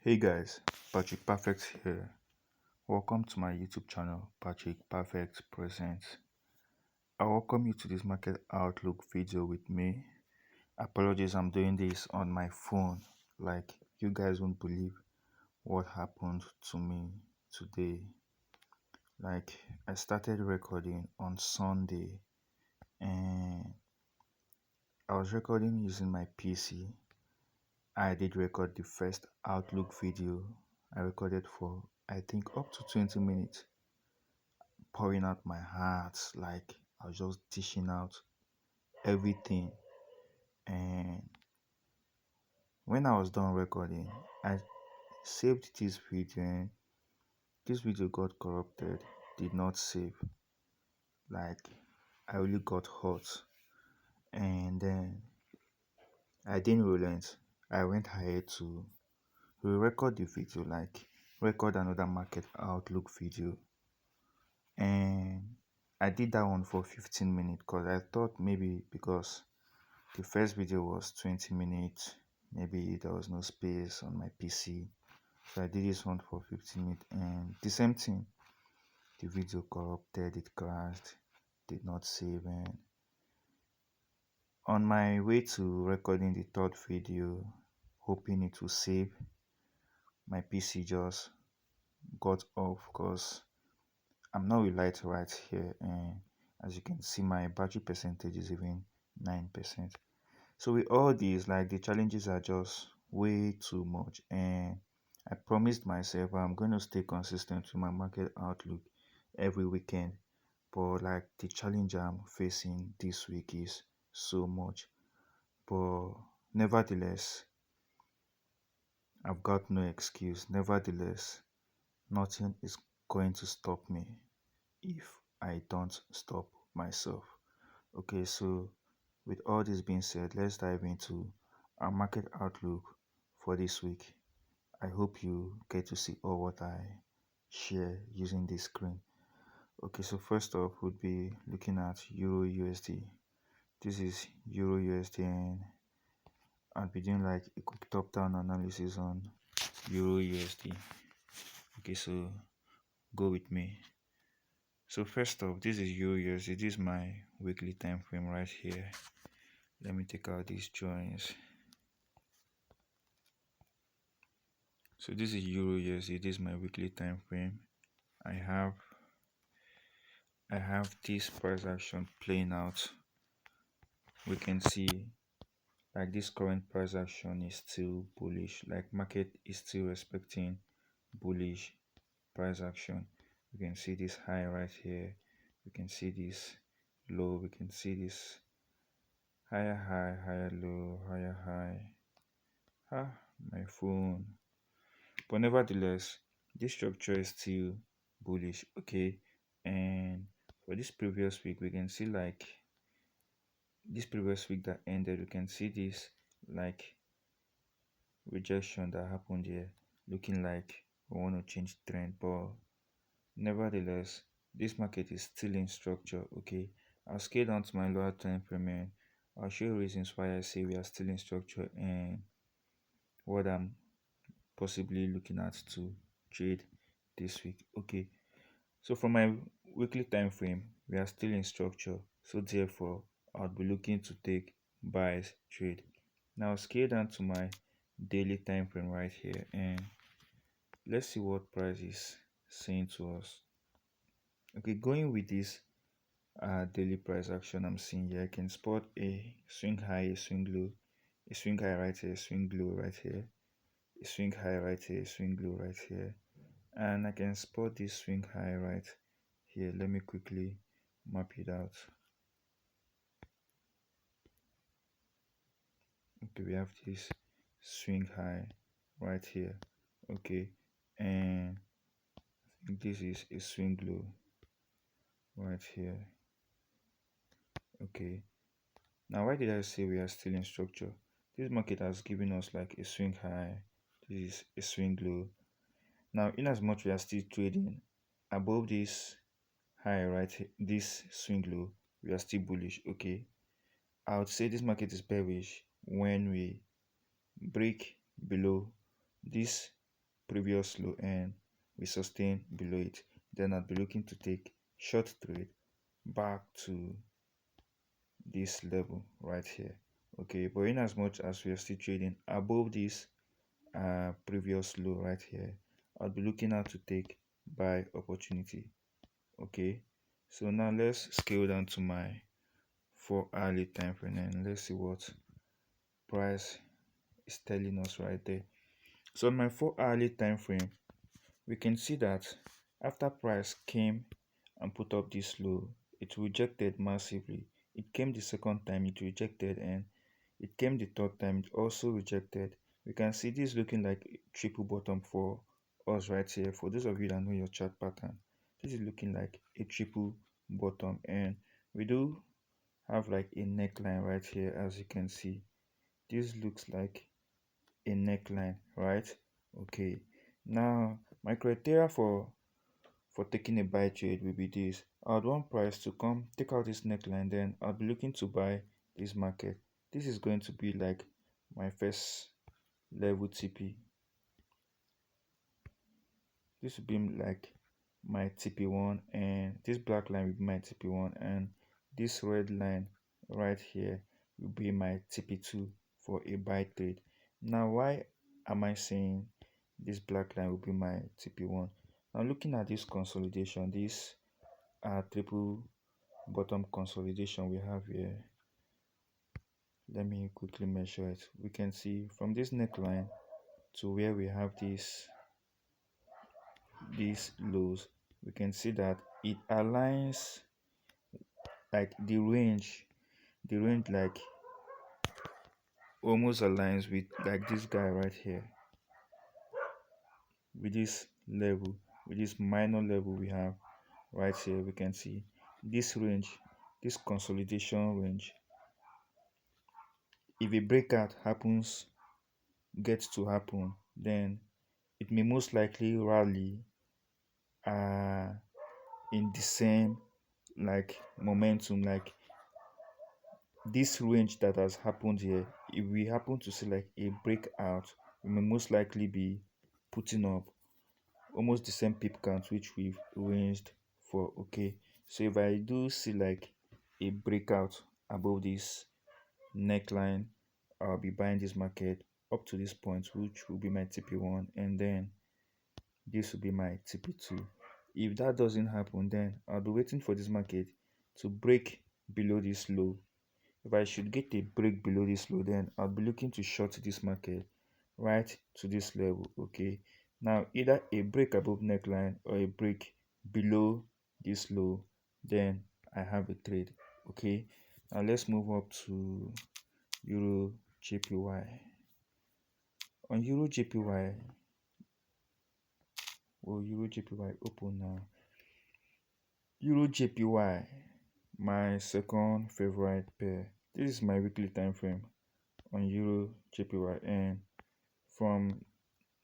Hey guys, Patrick Perfect here. Welcome to my YouTube channel, Patrick Perfect Presents. I welcome you to this market outlook video with me. Apologies, I'm doing this on my phone. Like, you guys won't believe what happened to me today. Like, I started recording on Sunday and I was recording using my PC. I did record the first outlook video. I recorded for I think up to 20 minutes, pouring out my heart. Like, I was just dishing out everything. And when I was done recording, I saved this video and this video got corrupted, did not save. Like, I really got hot. And then I didn't relent. I went ahead to re-record the video, like record another market outlook video. And I did that one for 15 minutes because I thought maybe because the first video was 20 minutes, maybe there was no space on my PC. So I did this one for 15 minutes and the same thing. The video corrupted, it crashed, did not save. And on my way to recording the third video, hoping it will save, my PC just got off because I'm not with light right here, and as you can see, my battery percentage is even 9%. So with all these, like, the challenges are just way too much, and I promised myself I'm going to stay consistent with my market outlook every weekend. But like, the challenge I'm facing this week is so much. But nevertheless, I've got no excuse. Nevertheless, nothing is going to stop me if I don't stop myself. Okay, so with all this being said, let's dive into our market outlook for this week. I hope you get to see all what I share using this screen. Okay, so first off would be looking at Euro USD. This is Euro USD, and I'll be doing like a quick top-down analysis on Euro USD. Okay, so go with me. So first off, this is Euro USD. This is my weekly time frame right here. Let me take out these joins. So this is Euro USD. This is my weekly time frame. I have this price action playing out. We can see like this current price action is still bullish. Like, market is still respecting bullish price action. We can see this high right here. We can see this low. We can see this higher high, higher low, higher high. My phone. But nevertheless, this structure is still bullish. Okay, and for this previous week, we can see like this previous week that ended, we can see this like rejection that happened here, looking like we want to change trend. But nevertheless, this market is still in structure. Okay, I'll scale down to my lower time frame and I'll show you reasons why I say we are still in structure and what I'm possibly looking at to trade this week. Okay, so from my weekly time frame, we are still in structure, so therefore I'll be looking to take buys trade. Now scale down to my daily time frame right here and let's see what price is saying to us. Okay, going with this daily price action I'm seeing here, I can spot a swing high, a swing low, a swing high right here, a swing low right here, a swing high right here, a swing low right here, and I can spot this swing high right here. Let me quickly map it out. Okay, we have this swing high right here. Okay, and I think this is a swing low right here. Okay, now why did I say we are still in structure? This market has given us like a swing high, this is a swing low. Now in as much we are still trading above this high right here, this swing low, we are still bullish. Okay, I would say this market is bearish when we break below this previous low and we sustain below it, then I'll be looking to take short trade back to this level right here. Okay, but in as much as we are still trading above this previous low right here, I'll be looking out to take buy opportunity. Okay, so now let's scale down to my 4-hourly time frame and let's see what price is telling us right there. So on my 4-hourly time frame, we can see that after price came and put up this low, it rejected massively. It came the second time, it rejected, and it came the third time, it also rejected. We can see this looking like a triple bottom for us right here. For those of you that know your chart pattern, this is looking like a triple bottom, and we do have like a neckline right here. As you can see, this looks like a neckline, right? Okay, now my criteria for taking a buy trade will be this. I would want price to come take out this neckline, then I'll be looking to buy this market. This is going to be like my first level TP. This will be like my TP1, and this black line will be my TP1, and this red line right here will be my TP2 for a buy trade. Now why am I saying this black line will be my TP1? Now looking at this consolidation, this triple bottom consolidation we have here, let me quickly measure it. We can see from this neckline to where we have these lows, we can see that it aligns like the range like almost aligns with like this guy right here, with this level, with this minor level we have right here. We can see this range, this consolidation range. If a breakout gets to happen, then it may most likely rally in the same like momentum, like this range that has happened here. If we happen to see like a breakout, we may most likely be putting up almost the same pip count which we've ranged for. Okay, so if I do see like a breakout above this neckline, I'll be buying this market up to this point, which will be my TP1, and then this will be my TP2. If that doesn't happen, then I'll be waiting for this market to break below this low. If I should get a break below this low, then I'll be looking to short this market right to this level. Okay, now either a break above neckline or a break below this low, then I have a trade. Okay, now let's move up to Euro JPY. On Euro JPY, Euro JPY open now. Euro JPY, my second favorite pair. This is my weekly time frame on Euro JPY, and from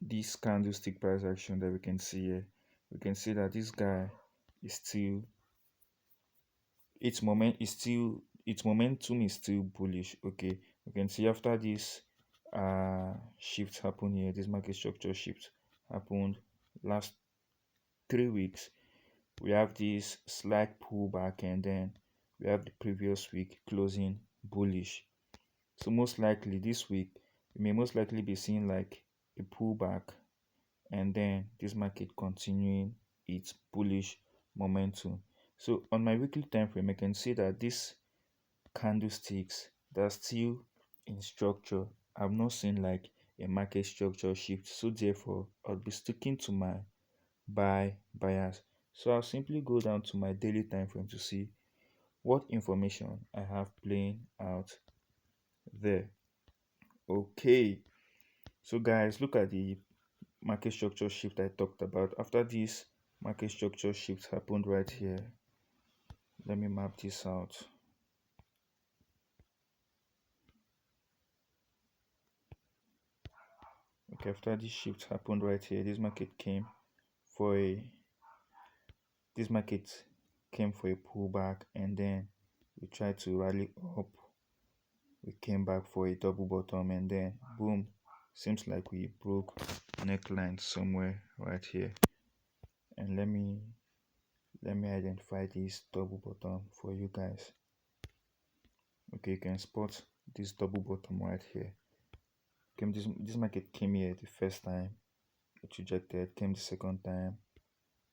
this candlestick price action that we can see here, we can see that this guy is still its momentum is still bullish. Okay, we can see after this shift happened here, this market structure shift happened last 3 weeks. We have this slight pullback, and then we have the previous week closing bullish. So most likely this week we may most likely be seeing like a pullback, and then this market continuing its bullish momentum. So on my weekly time frame, I can see that these candlesticks that are still in structure, I've not seen like a market structure shift. So therefore I'll be sticking to my bias. So I'll simply go down to my daily time frame to see what information I have playing out there. Okay, so guys, look at the market structure shift I talked about. After this market structure shift happened right here, let me map this out. Okay, after this shift happened right here, this market came for a pullback, and then we tried to rally up. We came back for a double bottom, and then boom, seems like we broke neckline somewhere right here, and let me identify this double bottom for you guys. Okay, you can spot this double bottom right here. This market came here the first time, it rejected, came the second time,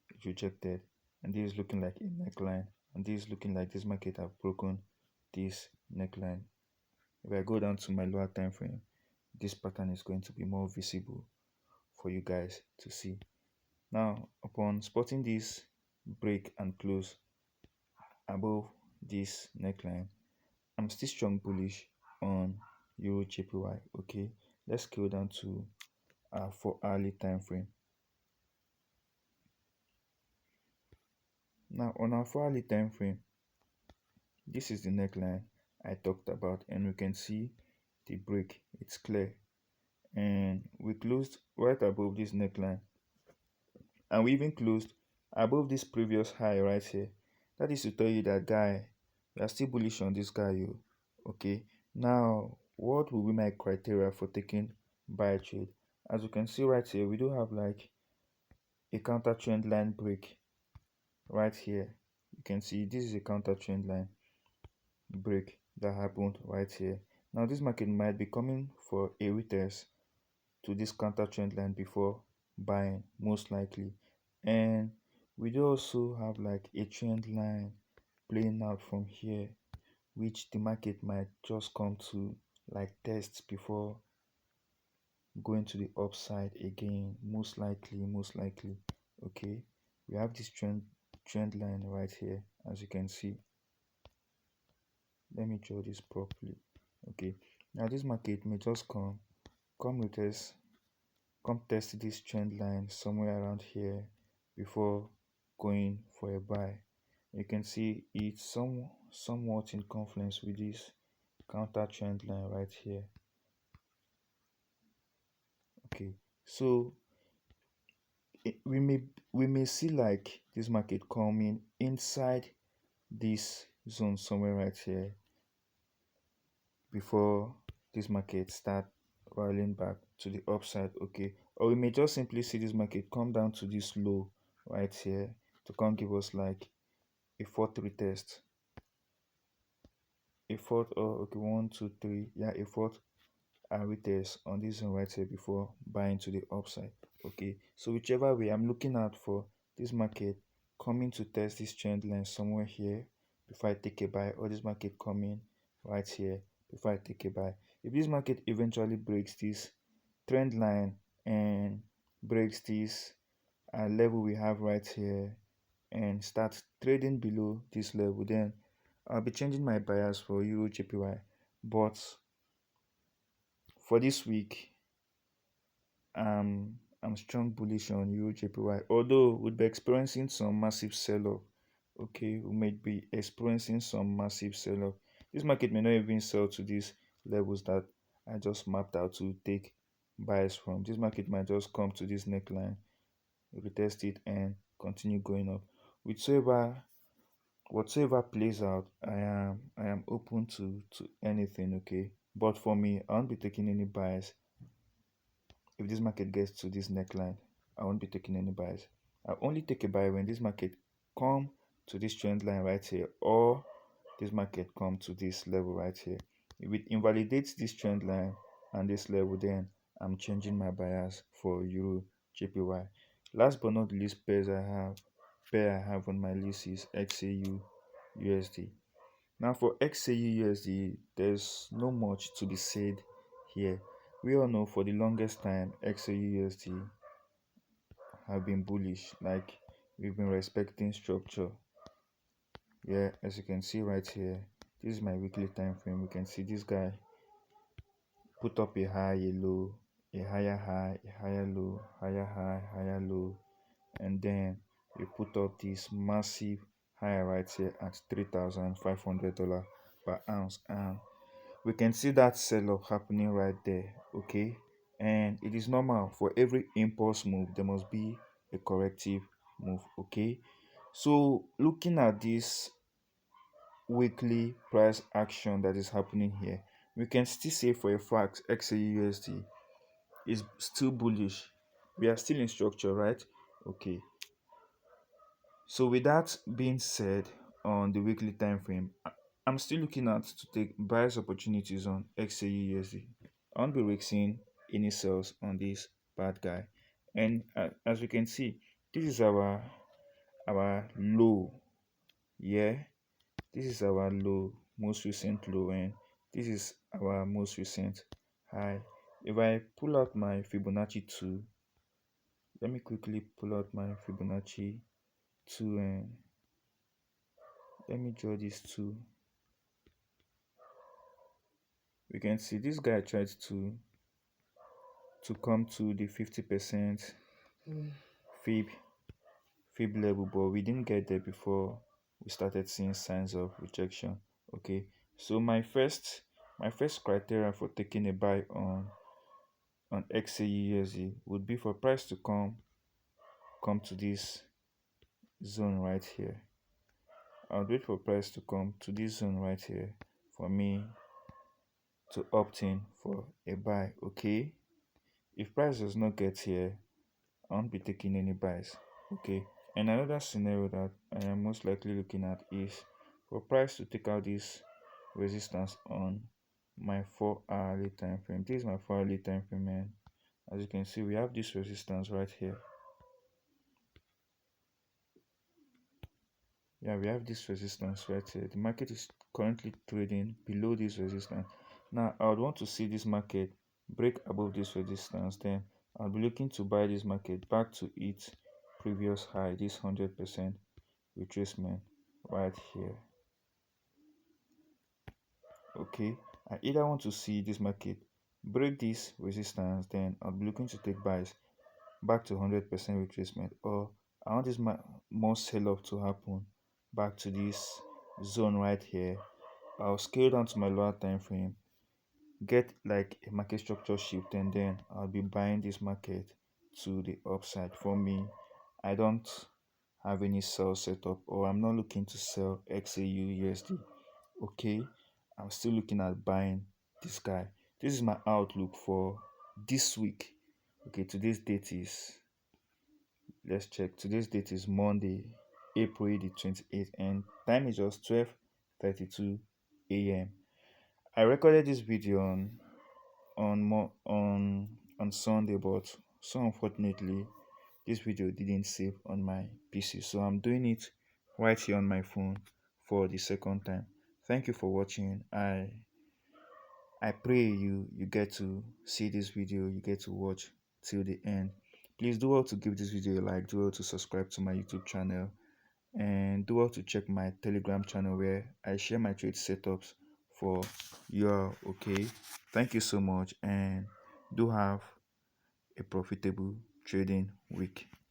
it rejected, and this is looking like a neckline, and this is looking like this market have broken this neckline. If I go down to my lower time frame, this pattern is going to be more visible for you guys to see. Now, upon spotting this break and close above this neckline, I'm still strong bullish on Euro JPY. Okay, let's scale down to our 4-hourly time frame. Now, on our 4-hourly time frame, this is the neckline I talked about, and we can see the break. It's clear, and we closed right above this neckline, and we even closed above this previous high right here. That is to tell you that, guy, we are still bullish on this guy, you. Okay, now what will be my criteria for taking buy trade? As you can see right here, we do have like a counter trend line break right here. You can see this is a counter trend line break that happened right here. Now this market might be coming for a retest to this counter trend line before buying, most likely. And we do also have like a trend line playing out from here, which the market might just come to like test before going to the upside again, most likely. Okay, we have this trend line right here, as you can see. Let me draw this properly. Okay, now this market may just come with us, come test this trend line somewhere around here before going for a buy. You can see it's somewhat in confluence with this counter trend line right here. Okay, so we may see like this market coming inside this zone somewhere right here before this market start rolling back to the upside. Okay, or we may just simply see this market come down to this low right here to come give us like a fourth retest, a fourth, or okay, 1 2 3, yeah, a fourth retest on this zone right here before buying to the upside. Okay, so whichever way, I'm looking out for this market coming to test this trend line somewhere here before I take a buy, or this market coming right here before I take a buy. If this market eventually breaks this trend line and breaks this level we have right here and start trading below this level, then I'll be changing my bias for Euro JPY. But for this week, I'm strong bullish on Euro JPY, although we'll be experiencing some massive sell-off. Okay, we might be experiencing some massive sell-off. This market may not even sell to these levels that I just mapped out to take buys from. This market might just come to this neckline, retest it, and continue going up. Whatsoever plays out, I am open to anything. Okay, but for me, I won't be taking any buys. If this market gets to this neckline, I won't be taking any buys. I'll only take a buy when this market come to this trend line right here, or this market come to this level right here. If it invalidates this trend line and this level, then I'm changing my bias for Euro JPY. Last but not least, pair I have on my list is XAU USD. Now for XAU USD, there's no much to be said here. We all know for the longest time XAU USD have been bullish, like we've been respecting structure. Yeah, as you can see right here, this is my weekly time frame. We can see this guy put up a high, a low, a higher high, a higher low, higher high, higher low, and then we put up this massive high right here at $3,500 per ounce, and we can see that sell-off happening right there. Okay, and it is normal. For every impulse move there must be a corrective move. Okay, so looking at this weekly price action that is happening here, we can still say for a fact XAUSD is still bullish. We are still in structure, right? Okay. So with that being said, on the weekly time frame, I'm still looking at to take buyers opportunities on XAUUSD. I won't be risking any sales on this bad guy. And as we can see, this is our low. Yeah, this is our low, most recent low, and this is our most recent high. If I pull out my Fibonacci 2, let me quickly pull out my Fibonacci 2 and let me draw this 2. We can see this guy tried to come to the 50% fib fib level, but we didn't get there before we started seeing signs of rejection. Okay, so my first criteria for taking a buy on XAUUSD would be for price to come to this zone right here. I would wait for price to come to this zone right here for me to opt in for a buy. Okay, if price does not get here, I won't be taking any buys. Okay, and another scenario that I am most likely looking at is for price to take out this resistance on my 4 hourly time frame. This is my 4 hourly time frame, and as you can see, we have this resistance right here. Yeah, we have this resistance right here. The market is currently trading below this resistance. Now I would want to see this market break above this resistance, then I'll be looking to buy this market back to its previous high, this 100% retracement right here. Okay, I either want to see this market break this resistance, then I'll be looking to take buys back to 100% retracement, or I want this more sell off to happen back to this zone right here. I'll scale down to my lower time frame, get like a market structure shift, and then I'll be buying this market to the upside. For me, I don't have any sell setup, or I'm not looking to sell XAUUSD. Okay, I'm still looking at buying this guy. This is my outlook for this week. Okay, today's date is, let's check, today's date is Monday, April the 28th, and time is just 12:32 a.m. I recorded this video on Sunday, but so unfortunately this video didn't save on my PC, so I'm doing it right here on my phone for the second time. Thank you for watching. I pray you get to see this video, you get to watch till the end. Please do well to give this video a like, do well to subscribe to my YouTube channel, and do well to check my Telegram channel where I share my trade setups for you all. Okay, thank you so much, and do have a profitable trading week.